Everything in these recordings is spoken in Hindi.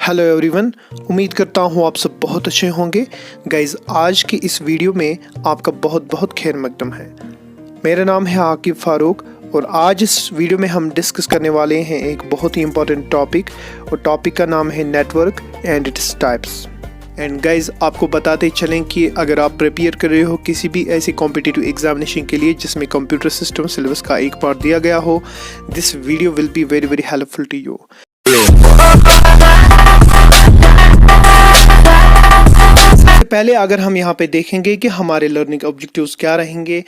हेलो एवरीवन, उम्मीद करता हूँ आप सब बहुत अच्छे होंगे। गाइज, आज की इस वीडियो में आपका बहुत बहुत खैर मकदम है। मेरा नाम है आकिब फारूक और आज इस वीडियो में हम डिस्कस करने वाले हैं एक बहुत ही इम्पोर्टेंट टॉपिक, और टॉपिक का नाम है network and its types. And guys, आपको बताते चलें कि अगर आप प्रिपेयर कर रहे हो किसी भी ऐसे कॉम्पिटिटिव एग्जामिनेशन के लिए जिसमें कंप्यूटर सिस्टम सिलेबस का एक पार्ट दिया गया हो, this video will be very very helpful to you. पहले अगर हम यहाँ पे देखेंगे कि हमारे लर्निंग ऑब्जेक्टिव्स क्या रहेंगे,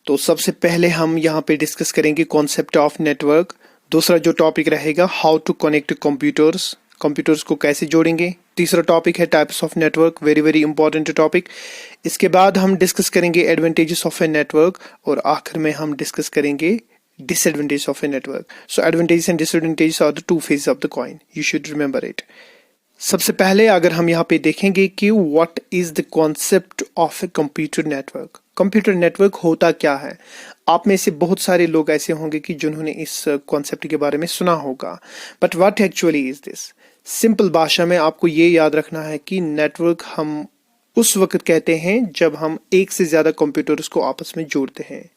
तो सबसे पहले हम यहाँ पे डिस्कस करेंगे कॉन्सेप्ट ऑफ नेटवर्क। दूसरा जो टॉपिक रहेगा, हाउ टू कनेक्ट कंप्यूटर्स को कैसे जोड़ेंगे। तीसरा टॉपिक है types of network, very very important topic. इसके बाद हम डिस्कस करेंगे एडवांटेजेस ऑफ ए नेटवर्क, और आखिर में हम डिस्कस करेंगे disadvantage of a network. So advantages and disadvantages are the two faces of the coin. You should remember it. सबसे पहले अगर हम यहाँ पे देखेंगे कि what is the concept of a computer network. Computer network होता क्या है। आप में से बहुत सारे लोग ऐसे होंगे कि जिन्होंने इस कॉन्सेप्ट के बारे में सुना होगा, but what actually is this? Simple भाषा में आपको ये याद रखना है कि नेटवर्क हम उस वक्त कहते हैं जब हम एक से ज्यादा कंप्यूटर्स को आपस में जोड़ते हैं।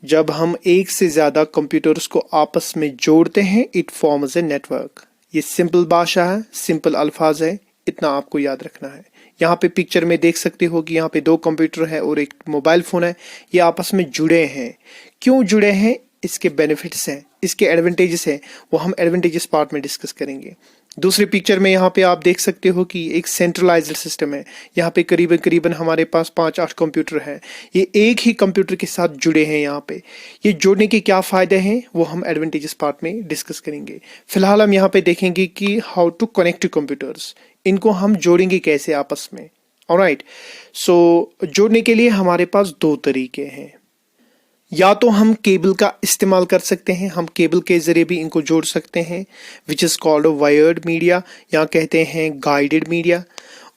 जब हम एक से ज्यादा कंप्यूटर्स को आपस में जोड़ते हैं, इट फॉर्म्स ए नेटवर्क। ये सिंपल भाषा है, सिंपल अल्फाज है, इतना आपको याद रखना है। यहाँ पे पिक्चर में देख सकते हो कि यहाँ पे दो कंप्यूटर है और एक मोबाइल फोन है, ये आपस में जुड़े हैं। क्यों जुड़े हैं, इसके बेनिफिट्स हैं, इसके एडवांटेजेस हैं, वो हम एडवांटेजेस पार्ट में डिस्कस करेंगे। दूसरे पिक्चर में यहाँ पे आप देख सकते हो कि एक सेंट्रलाइज्ड सिस्टम है। यहाँ पे करीबन हमारे पास 5-8 कंप्यूटर हैं, ये एक ही कंप्यूटर के साथ जुड़े हैं। यहाँ पे ये जोड़ने के क्या फायदे हैं, वो हम एडवांटेजेस पार्ट में डिस्कस करेंगे। फिलहाल हम यहाँ पे देखेंगे कि हाउ टू कनेक्ट कंप्यूटर्स, इनको हम जोड़ेंगे कैसे आपस में। ऑलराइट, सो जोड़ने के लिए हमारे पास दो तरीके हैं। या तो हम केबल का इस्तेमाल कर सकते हैं, हम केबल के जरिए भी इनको जोड़ सकते हैं, which is called wired media, या कहते हैं गाइडेड मीडिया।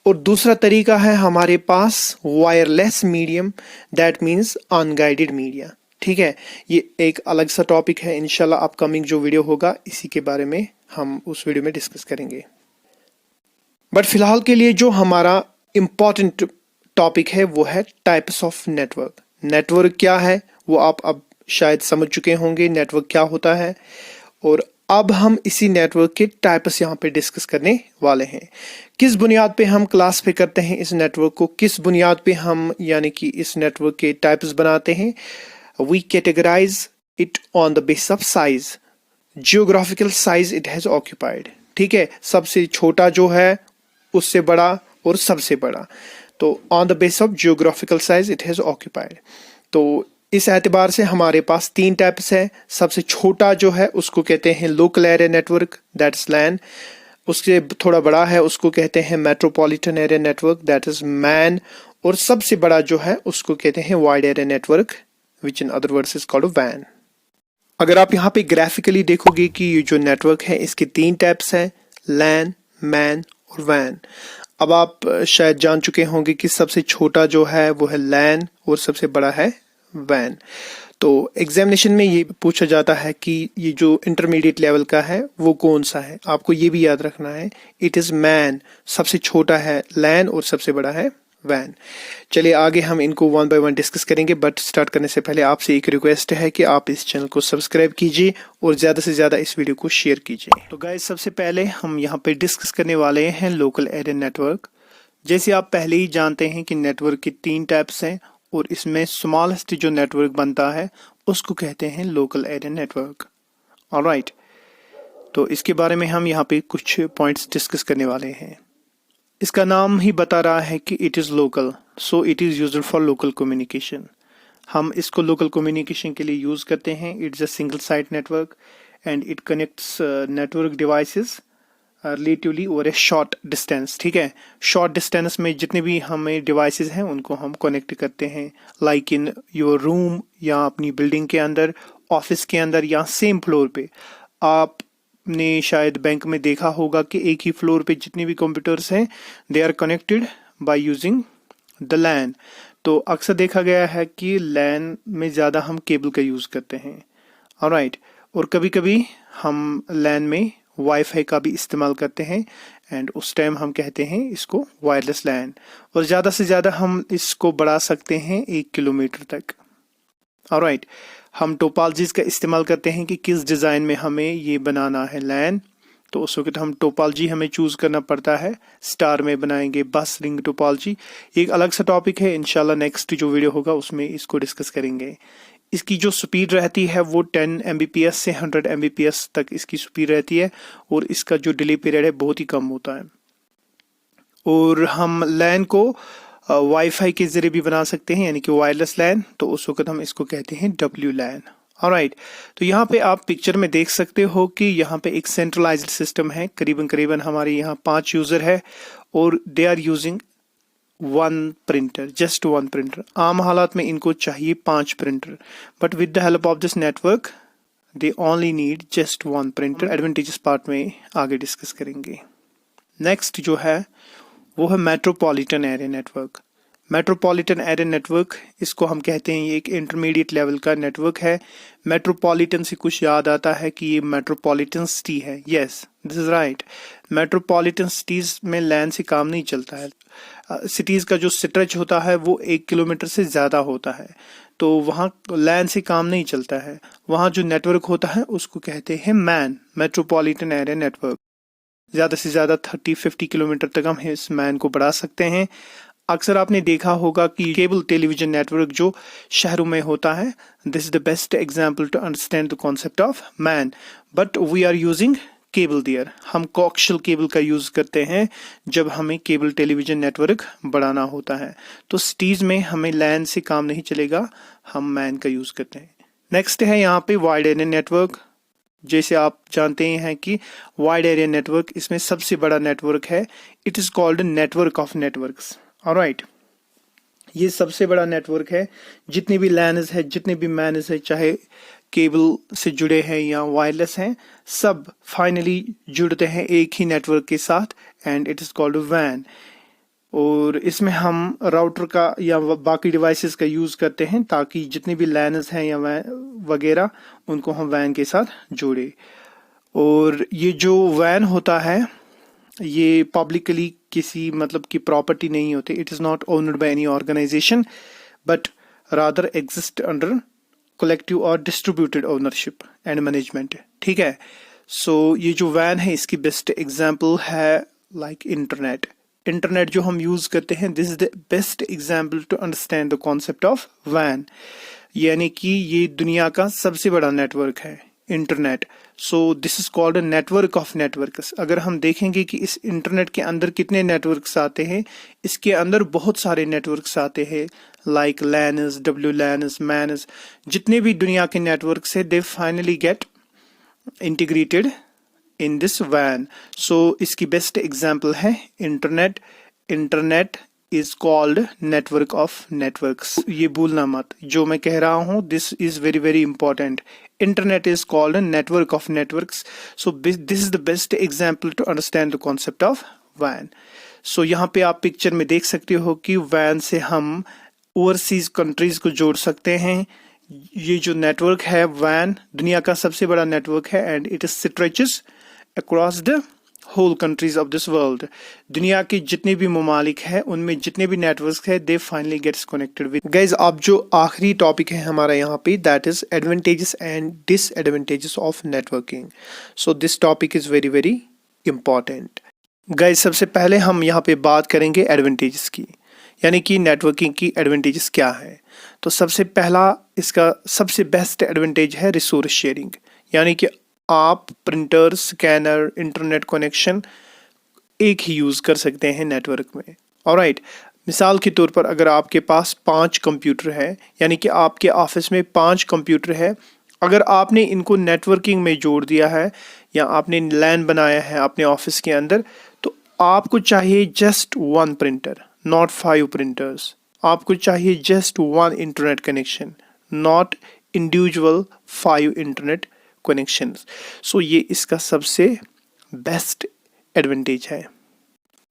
और दूसरा तरीका है हमारे पास wireless medium, that means unguided media. ठीक है, ये एक अलग सा टॉपिक है। इंशाल्लाह अपकमिंग जो वीडियो होगा इसी के बारे में हम उस वीडियो में डिस्कस करेंगे। बट फिलहाल के लिए जो हमारा इम्पॉर्टेंट टॉपिक है वो है टाइप्स ऑफ नेटवर्क। नेटवर्क क्या है वो आप अब शायद समझ चुके होंगे, नेटवर्क क्या होता है। और अब हम इसी नेटवर्क के टाइप्स यहाँ पे डिस्कस करने वाले हैं। किस बुनियाद पे हम क्लास पे करते हैं इस नेटवर्क को, किस बुनियाद पे हम यानी कि इस नेटवर्क के टाइप्स बनाते हैं। We categorise it on the base of size, geographical size it has occupied. ठीक है, सबसे छोटा जो है उससे बड़ा और सबसे बड़ा, तो on the base of geographical size it has occupied. तो इस एतबार से हमारे पास 3 टाइप्स है। सबसे छोटा जो है उसको कहते हैं local area network, that's LAN. उससे थोड़ा बड़ा है उसको कहते हैं metropolitan area network, that is MAN. और सबसे बड़ा जो है उसको कहते हैं wide area network, which in other words is called वैन। अगर आप यहाँ पे ग्राफिकली देखोगे कि ये जो नेटवर्क है इसके 3 टाइप्स हैं, लैन, मैन और वैन। अब आप शायद जान चुके होंगे कि सबसे छोटा जो है वो है लैन और सबसे बड़ा है वैन। तो एग्जामिनेशन में ये पूछा जाता है कि ये जो इंटरमीडिएट लेवल का है वो कौन सा है। आपको ये भी याद रखना है, इट इज मैन, सबसे छोटा है लैन और सबसे बड़ा है वैन। चलिए आगे हम इनको वन बाय वन डिस्कस करेंगे, बट स्टार्ट करने से पहले आपसे एक रिक्वेस्ट है कि आप इस चैनल को सब्सक्राइब कीजिए और ज्यादा से ज्यादा इस वीडियो को शेयर कीजिए। तो गाइस, सबसे पहले हम यहाँ पे डिस्कस करने वाले हैं लोकल एरिया नेटवर्क। जैसे आप पहले ही जानते हैं कि नेटवर्क के 3 टाइप्स हैं, और इसमें स्मॉलेस्ट जो नेटवर्क बनता है उसको कहते हैं लोकल एरिया नेटवर्क। ऑलराइट, तो इसके बारे में हम यहाँ पे कुछ पॉइंट्स डिस्कस करने वाले हैं। इसका नाम ही बता रहा है कि it is local, so it is used for local communication. हम इसको लोकल कम्युनिकेशन के लिए यूज़ करते हैं। It's a single site network and it connects network devices relatively over A short distance. ठीक है, शॉर्ट डिस्टेंस में जितने भी हमें डिवाइसेस हैं उनको हम कनेक्ट करते हैं, लाइक इन योर रूम, या अपनी बिल्डिंग के अंदर, ऑफिस के अंदर, या सेम फ्लोर पे। आपने शायद बैंक में देखा होगा कि एक ही फ्लोर पे जितने भी कंप्यूटर्स हैं they are connected by using the LAN. तो अक्सर देखा गया है कि लैन में ज़्यादा हम केबल का यूज़ करते हैं। ऑलराइट, और कभी कभी हम लैन में वाईफाई का भी इस्तेमाल करते हैं एंड उस टाइम हम कहते हैं इसको वायरलेस लैन। और ज़्यादा से ज़्यादा हम इसको बढ़ा सकते हैं 1 किलोमीटर तक। ऑलराइट, हम टोपोलॉजीज का इस्तेमाल करते हैं कि किस डिज़ाइन में हमें ये बनाना है लैन। तो उस वक्त हम टोपोलॉजी हमें चूज़ करना पड़ता है। स्टार में बनाएंगे बस रिंग टोपोलॉजी, एक अलग सा टॉपिक है, इंशाल्लाह नेक्स्ट जो वीडियो होगा उसमें इसको डिस्कस करेंगे। इसकी जो स्पीड रहती है वो 10 Mbps से 100 Mbps तक इसकी स्पीड रहती है और इसका जो डिले पीरियड है बहुत ही कम होता है। और हम लैन को वाईफाई के जरिए भी बना सकते हैं, यानी कि वायरलेस लैन। तो उस वक्त हम इसको कहते हैं WLAN। ऑलराइट, तो यहाँ पे आप पिक्चर में देख सकते हो कि यहाँ पे एक सेंट्रलाइज्ड सिस्टम है। करीबन हमारे यहाँ 5 यूजर है और they are using 1 printer, just 1 printer. आम हालात में इनको चाहिए 5 printer, but with the help of this network they only need just 1 printer. Advantages part में आगे डिस्कस करेंगे। नेक्स्ट जो है वो है metropolitan area network. Metropolitan area network, इसको हम कहते हैं ये एक इंटरमीडिएट लेवल का नेटवर्क है। मेट्रोपॉलिटन से कुछ याद आता है कि ये मेट्रोपॉलिटन सिटी है। Yes, this is right. Metropolitan cities में लैन से काम नहीं चलता है। सिटीज का जो स्ट्रेच होता है वो 1 किलोमीटर से ज़्यादा होता है, तो वहाँ लैन से काम नहीं चलता है। वहाँ जो नेटवर्क होता है उसको कहते हैं मैन, मेट्रोपॉलिटन एरिया नेटवर्क। ज़्यादा से ज़्यादा 30-50 किलोमीटर तक हम इस मैन को बढ़ा सकते हैं। अक्सर आपने देखा होगा कि केबल टेलीविजन नेटवर्क जो शहरों में होता है, this is the best example to understand the concept of MAN. But we are using cable there. हम कोएक्सियल केबल का यूज करते हैं जब हमें केबल टेलीविजन नेटवर्क बढ़ाना होता है। तो सिटीज में हमें लैन से काम नहीं चलेगा, हम मैन का यूज करते हैं। नेक्स्ट है यहाँ पे वाइड एरिया नेटवर्क। जैसे आप जानते हैं कि वाइड एरिया नेटवर्क इसमें सबसे बड़ा नेटवर्क है। It is called network of networks. Alright, ये सबसे बड़ा नेटवर्क है। जितने भी लैन्स है, जितने भी मैन्स है, चाहे केबल से जुड़े हैं या वायरलेस हैं, सब फाइनली जुड़ते हैं एक ही नेटवर्क के साथ एंड इट इज कॉल्ड वैन। और इसमें हम राउटर का या बाकी डिवाइसेस का यूज करते हैं ताकि जितने भी लैन्स हैं या वगैरह उनको हम वैन के साथ जोड़े। और ये जो वैन होता है ये पब्लिकली किसी मतलब की प्रॉपर्टी नहीं होती। It is not owned by any organization but rather exist under collective और डिस्ट्रीब्यूटेड ओनरशिप एंड मैनेजमेंट। ठीक है, सो ये जो वैन है इसकी बेस्ट एग्जांपल है लाइक इंटरनेट। इंटरनेट जो हम यूज करते हैं, this is the best example to understand the concept of वैन। यानी कि ये दुनिया का सबसे बड़ा नेटवर्क है internet. So this is called a network of networks. अगर हम देखेंगे कि इस इंटरनेट के अंदर कितने नेटवर्क्स आते हैं, इसके अंदर बहुत सारे नेटवर्क्स आते हैं लाइक लैन्स, WLANs, मैन्स। जितने भी दुनिया के नेटवर्क्स है they finally get integrated in this वैन। सो इसकी बेस्ट एग्जांपल है internet. Internet is called network of networks. ये भूलना मत, जो मैं कह रहा हूँ this is very very important. Internet is called a network of networks. So this is the best example to understand the concept of WAN. So यहाँ पे आप पिक्चर में देख सकते हो कि WAN से हम ओवरसीज कंट्रीज को जोड़ सकते हैं। ये जो नेटवर्क है WAN दुनिया का सबसे बड़ा नेटवर्क है and it stretches across the whole countries of this world. दुनिया के जितने भी ममालिक हैं उनमें जितने भी नेटवर्क्स है they finally gets connected with. Guys, अब जो आखिरी टॉपिक है हमारा यहाँ पे that is advantages and disadvantages of networking. So this topic is very very important. Guys, सबसे पहले हम यहाँ पे बात करेंगे एडवांटेजेस की, यानी कि नेटवर्किंग की एडवांटेजेस क्या है। तो सबसे पहला इसका सबसे बेस्ट एडवांटेज है रिसोर्स शेयरिंग, यानी कि आप प्रिंटर, स्कैनर, इंटरनेट कनेक्शन एक ही यूज़ कर सकते हैं नेटवर्क में। ऑलराइट, मिसाल के तौर पर अगर आपके पास 5 कंप्यूटर है, यानी कि आपके ऑफिस में 5 कंप्यूटर है, अगर आपने इनको नेटवर्किंग में जोड़ दिया है या आपने लैन बनाया है अपने ऑफिस के अंदर, तो आपको चाहिए जस्ट 1 प्रिंटर, नॉट 5 प्रिंटर्स। आपको चाहिए just 1 internet connection, not individual 5 internet connections. So ये इसका सबसे बेस्ट एडवांटेज है।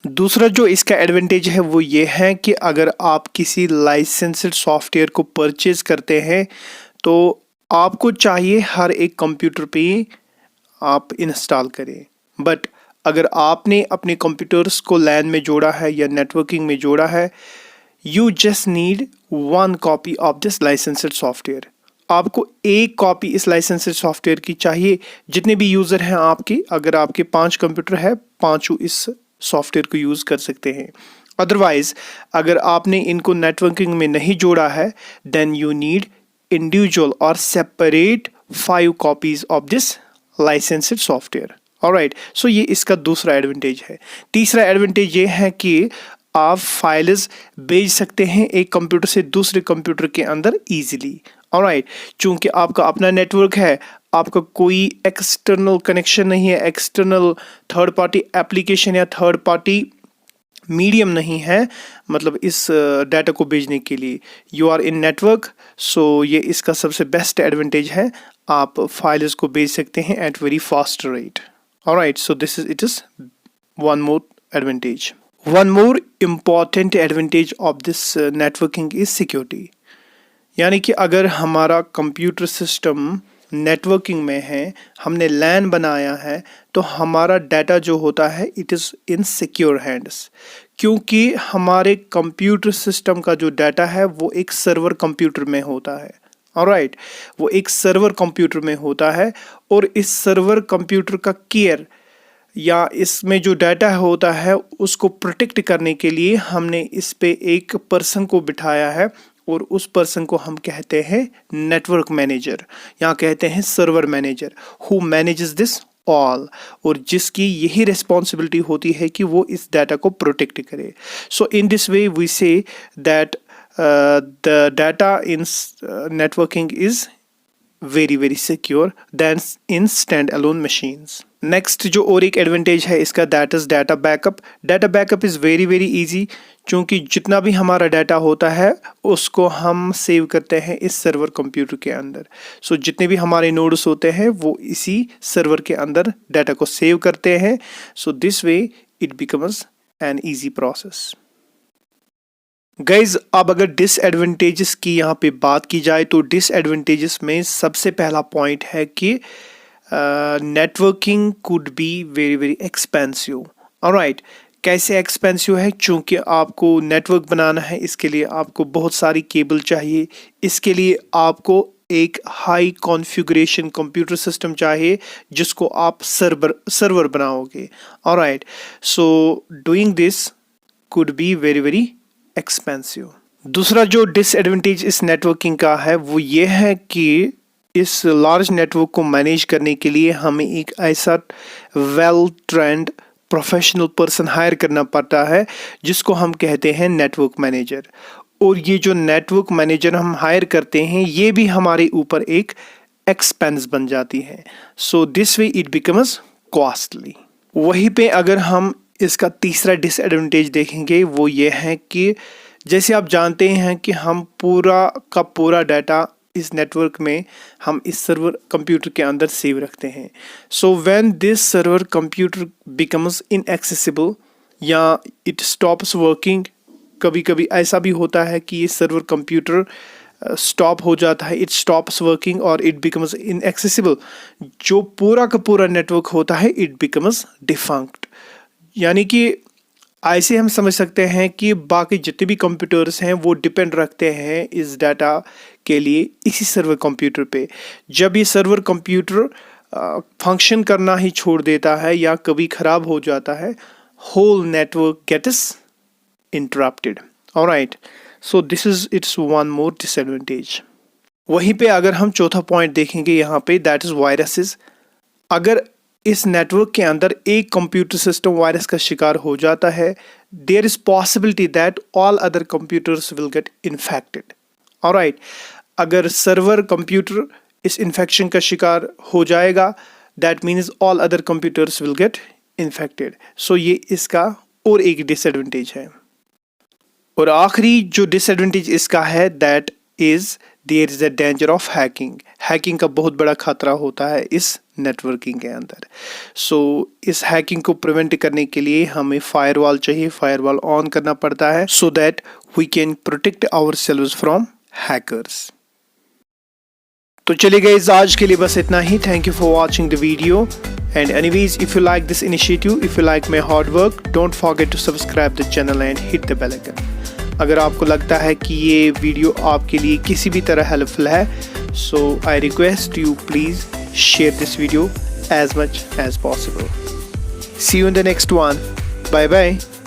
दूसरा जो इसका एडवांटेज है वो ये है कि अगर आप किसी लाइसेंस्ड सॉफ्टवेयर को परचेज करते हैं तो आपको चाहिए हर एक कंप्यूटर पे आप इंस्टॉल करें। बट अगर आपने अपने कंप्यूटर्स को लैन में जोड़ा है या नेटवर्किंग में जोड़ा है, you just need one copy of this licensed software. आपको एक कॉपी इस लाइसेंस्ड सॉफ्टवेयर की चाहिए। जितने भी यूज़र हैं आपके, अगर आपके 5 कंप्यूटर है, पांचों इस सॉफ्टवेयर को यूज़ कर सकते हैं। अदरवाइज अगर आपने इनको नेटवर्किंग में नहीं जोड़ा है, देन यू नीड इंडिविजुअल और separate 5 copies of this licensed software. Alright, so ये इसका दूसरा एडवांटेज है। तीसरा एडवांटेज ये है कि आप फाइल्स भेज सकते हैं एक कंप्यूटर से दूसरे कंप्यूटर के अंदर इजीली। ऑलराइट, चूंकि आपका अपना नेटवर्क है, आपका कोई एक्सटर्नल कनेक्शन नहीं है, एक्सटर्नल थर्ड पार्टी एप्लीकेशन या थर्ड पार्टी मीडियम नहीं है, मतलब इस डाटा को भेजने के लिए। यू आर इन नेटवर्क, सो ये इसका सबसे बेस्ट एडवांटेज है। आप फाइल्स को भेज सकते हैं at very fast rate. Alright, so this is it is one more advantage. One more important advantage of this networking is security. यानी कि अगर हमारा कंप्यूटर सिस्टम नेटवर्किंग में है, हमने लैन बनाया है, तो हमारा डाटा जो होता है it is in secure hands. क्योंकि हमारे कंप्यूटर सिस्टम का जो डाटा है वो एक सर्वर कंप्यूटर में होता है। ऑलराइट, वो एक सर्वर कंप्यूटर में होता है, और इस सर्वर कंप्यूटर का केयर या इसमें जो डाटा होता है उसको प्रोटेक्ट करने के लिए हमने इस पे एक पर्सन को बिठाया है, और उस पर्सन को हम कहते हैं नेटवर्क मैनेजर, या कहते हैं server manager, who manages this all, और जिसकी यही रिस्पॉन्सिबिलिटी होती है कि वो इस डाटा को प्रोटेक्ट करे। So in this way we say that the data in networking is very very secure than in stand alone machines. Next जो और एक एडवांटेज है इसका, that is data backup. Data backup is very very easy, क्योंकि जितना भी हमारा डाटा होता है उसको हम सेव करते हैं इस सर्वर कंप्यूटर के अंदर। सो जितने भी हमारे नोड्स होते हैं वो इसी सर्वर के अंदर डाटा को सेव करते हैं। So this way it becomes an easy process. Guys, अब अगर डिसएडवांटेजेस की यहाँ पे बात की जाए, तो डिसएडवांटेजेस में सबसे पहला पॉइंट है कि networking could be very very expensive. Alright, कैसे एक्सपेंसिव है? चूँकि आपको नेटवर्क बनाना है, इसके लिए आपको बहुत सारी केबल चाहिए, इसके लिए आपको एक हाई कॉन्फ़िगरेशन कंप्यूटर सिस्टम चाहिए जिसको आप सर्वर बनाओगे। Alright, so doing this could be very very expensive. दूसरा जो डिसएडवांटेज इस नेटवर्किंग का है वो ये है कि इस लार्ज नेटवर्क को मैनेज करने के लिए हमें एक ऐसा well trained professional person hire करना पड़ता है जिसको हम कहते हैं नेटवर्क मैनेजर। और ये जो नेटवर्क मैनेजर हम हायर करते हैं ये भी हमारे ऊपर एक एक्सपेंस बन जाती है। So this way it becomes costly. वहीं पे अगर हम इसका तीसरा डिसएडवांटेज देखेंगे वो ये है कि जैसे आप जानते हैं कि हम पूरा का पूरा डाटा इस नेटवर्क में हम इस सर्वर कंप्यूटर के अंदर सेव रखते हैं। So when this server computer becomes inaccessible या इट स्टॉप्स वर्किंग, कभी कभी ऐसा भी होता है कि ये सर्वर कंप्यूटर स्टॉप हो जाता है, इट स्टॉप्स वर्किंग और इट बिकम्स इनएक्सेसिबल, जो पूरा का पूरा नेटवर्क होता है इट बिकम्स डिफंक्ट। यानी कि ऐसे हम समझ सकते हैं कि बाकी जितने भी कंप्यूटर्स हैं वो डिपेंड रखते हैं इस डाटा के लिए इसी सर्वर कंप्यूटर पे। जब ये सर्वर कंप्यूटर फंक्शन करना ही छोड़ देता है या कभी ख़राब हो जाता है, whole network gets interrupted. Alright, so this is it's one more disadvantage. वहीं पे अगर हम चौथा पॉइंट देखेंगे यहाँ पे, दैट इज़ वायरसेस। अगर इस नेटवर्क के अंदर एक कंप्यूटर सिस्टम वायरस का शिकार हो जाता है, there is possibility that all other computers will get infected. Alright, अगर सर्वर कंप्यूटर इस इन्फेक्शन का शिकार हो जाएगा, that means all other computers will get infected. So ये इसका और एक डिसएडवांटेज है। और आखिरी जो डिसएडवांटेज इसका है, that is there is a danger of hacking. Hacking का बहुत बड़ा खतरा होता है इस नेटवर्किंग के अंदर। सो इस हैकिंग को प्रिवेंट करने के लिए हमें फायरवॉल चाहिए, फायरवॉल ऑन करना पड़ता है so that we can protect ourselves from hackers. तो चलिए गाइस, आज के लिए बस इतना ही। Thank you for watching the video and anyways if you like this initiative, if you like my hard work, don't forget to subscribe the channel and hit the bell icon. अगर आपको लगता है कि ये वीडियो आपके लिए किसी भी तरह हेल्पफुल है, so I request you please share this video as much as possible. See you in the next one. Bye bye.